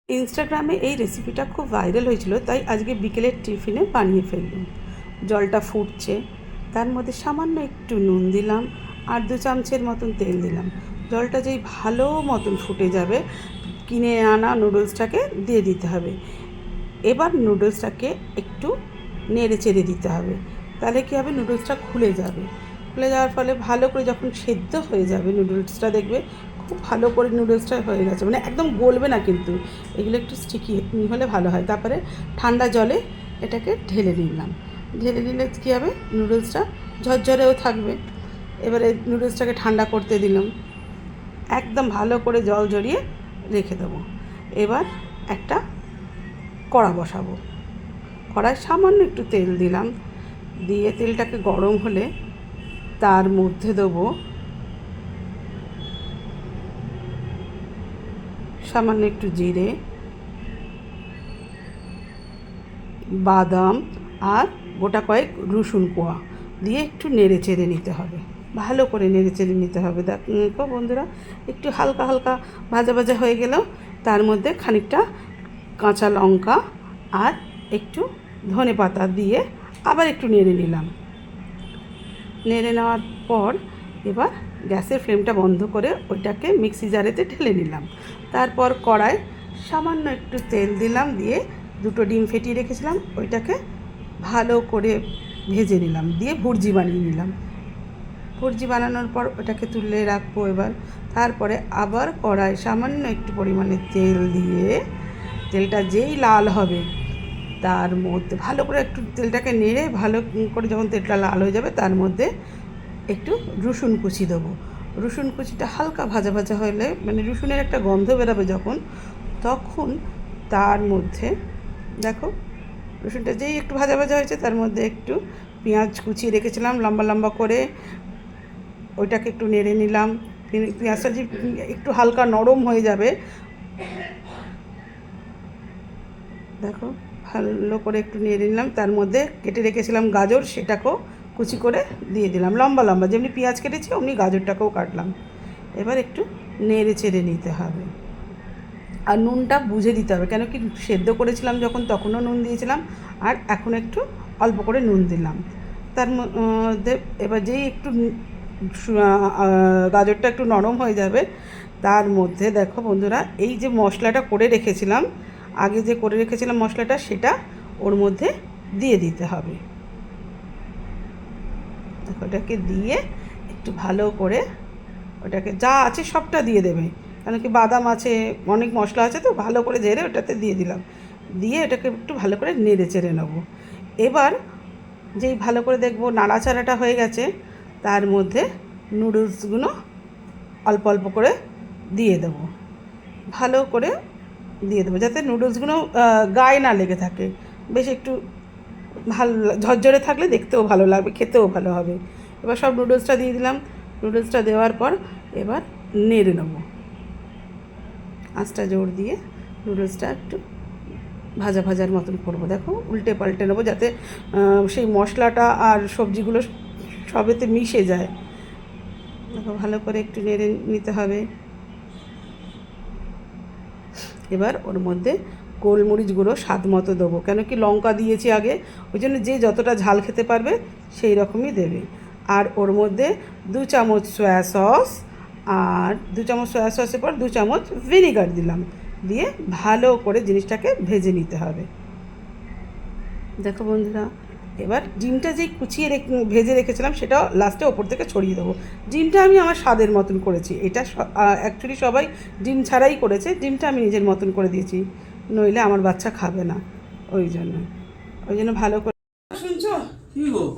ইনস্টাগ্রামে এই রেসিপিটা খুব ভাইরাল হয়েছিল, তাই আজকে বিকেলের টিফিনে বানিয়ে ফেললাম। জলটা ফুটছে, তার মধ্যে সামান্য একটু নুন দিলাম আর 2 চামচের মতন তেল দিলাম। জলটা যেই ভালো মতন ফুটে যাবে, কিনে আনা নুডলসটাকে দিয়ে দিতে হবে। এবার নুডলসটাকে একটু নেড়ে চেড়ে দিতে হবে, তাহলে কী হবে, নুডলসটা খুলে যাবে। খুলে যাওয়ার ফলে ভালো করে যখন সেদ্ধ হয়ে যাবে নুডলসটা, দেখবে খুব ভালো করে নুডলসটা হয়ে গেছে, মানে একদম গলবে না, কিন্তু এগুলো একটু স্টিকি হলে ভালো হয়। তারপরে ঠান্ডা জলে এটাকে ঢেলে নিলাম। ঢেলে নিলে কী হবে, নুডলসটা ঝরঝরেও থাকবে। এবারে নুডলসটাকে ঠান্ডা করতে দিলাম, একদম ভালো করে জল ঝরিয়ে রেখে দেবো। এবার একটা কড়া বসাবো। কড়ায় সামান্য একটু তেল দিলাম, দিয়ে তেলটাকে গরম হলে তার মধ্যে দেবো সামান্য একটু জিরে, বাদাম আর গোটা কয়েক রসুন কোয়া দিয়ে একটু নেড়ে চেড়ে নিতে হবে। ভালো করে নেড়ে চেড়ে নিতে হবে। দেখো বন্ধুরা, একটু হালকা হালকা ভাজা ভাজা হয়ে গেলেও তার মধ্যে খানিকটা কাঁচা লঙ্কা আর একটু ধনেপাতা দিয়ে আবার একটু নেড়ে নিলাম। নেড়ে নেওয়ার পর এবার গ্যাসের ফ্লেমটা বন্ধ করে ওইটাকে মিক্সি জারেতে ঢেলে নিলাম। তারপর কড়ায় সামান্য একটু তেল দিলাম, দিয়ে 2টো ডিম ফেটিয়ে রেখেছিলাম ওইটাকে ভালো করে ভেজে নিলাম, দিয়ে ভুর্জি বানিয়ে নিলাম। ভুর্জি বানানোর পর ওটাকে তুলে রাখবো। এবার তারপরে আবার কড়ায় সামান্য একটু পরিমাণে তেল দিয়ে, তেলটা যেই লাল হবে তার মধ্যে ভালো করে একটু তেলটাকে নেড়ে ভালো করে যখন তেলটা লাল হয়ে যাবে, তার মধ্যে একটু রসুন কুচি দেবো। রসুন কুচিটা হালকা ভাজা ভাজা হলে, মানে রসুনের একটা গন্ধ বেরোবে যখন, তখন তার মধ্যে দেখো রসুনটা যেই একটু ভাজা ভাজা হয়েছে, তার মধ্যে একটু পেঁয়াজ কুচিয়ে রেখেছিলাম লম্বা লম্বা করে, ওইটাকে একটু নেড়ে নিলাম। পেঁয়াজটা যে একটু হালকা নরম হয়ে যাবে, দেখো ভালো করে একটু নেড়ে নিলাম। তার মধ্যে কেটে রেখেছিলাম গাজর, সেটাকেও কুচি করে দিয়ে দিলাম লম্বা লম্বা, যেমনি পেঁয়াজ কেটেছি অমনি গাজরটাকেও কাটলাম। এবার একটু নেড়ে চেড়ে নিতে হবে, আর নুনটা বুঝে দিতে হবে, কেন কি সেদ্ধ করেছিলাম যখন তখনও নুন দিয়েছিলাম, আর এখন একটু অল্প করে নুন দিলাম। তার মধ্যে এবার যেই একটু গাজরটা একটু নরম হয়ে যাবে, তার মধ্যে দেখো বন্ধুরা, এই যে মশলাটা করে রেখেছিলাম, আগে যে করে রেখেছিলাম মশলাটা, সেটা ওর মধ্যে দিয়ে দিতে হবে। দেখো ওটাকে দিয়ে একটু ভালো করে ওটাকে যা আছে সবটা দিয়ে দেবে, কেন কি বাদাম আছে, অনেক মশলা আছে, তো ভালো করে ঝেড়ে ওটাতে দিয়ে দিলাম। দিয়ে এটাকে একটু ভালো করে নেড়ে চেড়ে নেবো। এবার যেই ভালো করে দেখবো নাড়াচাড়াটা হয়ে গেছে, তার মধ্যে নুডলসগুলো অল্প অল্প করে দিয়ে দেবো। ভালো করে দিয়ে দেবো যাতে নুডলসগুলো গায়ে না লেগে থাকে, বেশ একটু ভালো ঝরঝরে থাকলে দেখতেও ভালো লাগবে, খেতেও ভালো হবে। এবার সব নুডলসটা দিয়ে দিলাম। নুডলসটা দেওয়ার পর এবার নেড়ে নেবো, আঁচটা জোর দিয়ে নুডলসটা একটু ভাজা ভাজার মতন করবো। দেখো উল্টে পাল্টে নেবো, যাতে সেই মশলাটা আর সবজিগুলো সবেতে মিশে যায়। দেখো ভালো করে একটু নেড়ে নিতে হবে। এবার ওর মধ্যে গোলমরিচ গুঁড়ো স্বাদ মতো দেবো, কেন কি লঙ্কা দিয়েছি আগে, ওই জন্য যে যতটা ঝাল খেতে পারবে সেই রকমই দেবে। আর ওর মধ্যে 2 চামচ সয়া সস, আর 2 চামচ সয়া সসের পর 2 চামচ ভিনিগার দিলাম, দিয়ে ভালো করে জিনিসটাকে ভেজে নিতে হবে। দেখো বন্ধুরা, এবার ডিমটা যেই কুচিয়ে ভেজে রেখেছিলাম সেটাও লাস্টে ওপর থেকে ছড়িয়ে দেবো। ডিমটা আমি আমার স্বাদের মতন করেছি, এটা অ্যাকচুয়ালি সবাই ডিম ছাড়াই করেছে, ডিমটা আমি নিজের মতন করে দিয়েছি, নইলে আমার বাচ্চা খাবে না, ওই জন্য ভালো করে। শুনছো,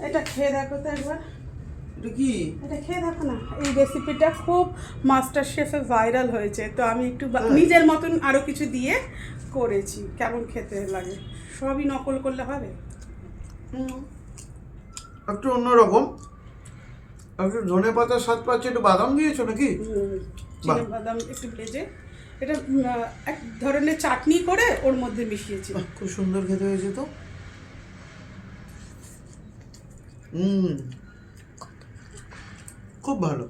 এটা খেয়ে দেখো তো একবার। এটা কি, এটা খেয়ে দেখো না। এই রেসিপিটা খুব মাস্টার শেফে ভাইরাল হয়েছে, তো আমি একটু নিজের মতন আরও কিছু দিয়ে করেছি, কেমন খেতে লাগে। সবই নকল করলে হবে? একটু অন্যরকম, একটু ধনে পাতার স্বাদ পাচ্ছে, একটু বাদাম দিয়েছো নাকি? চিনে বাদাম একটু ভেজে, এটা এক ধরনের চাটনি করে ওর মধ্যে মিশিয়েছি। খুব সুন্দর খেতে হয়েছে তো। খুব ভালো।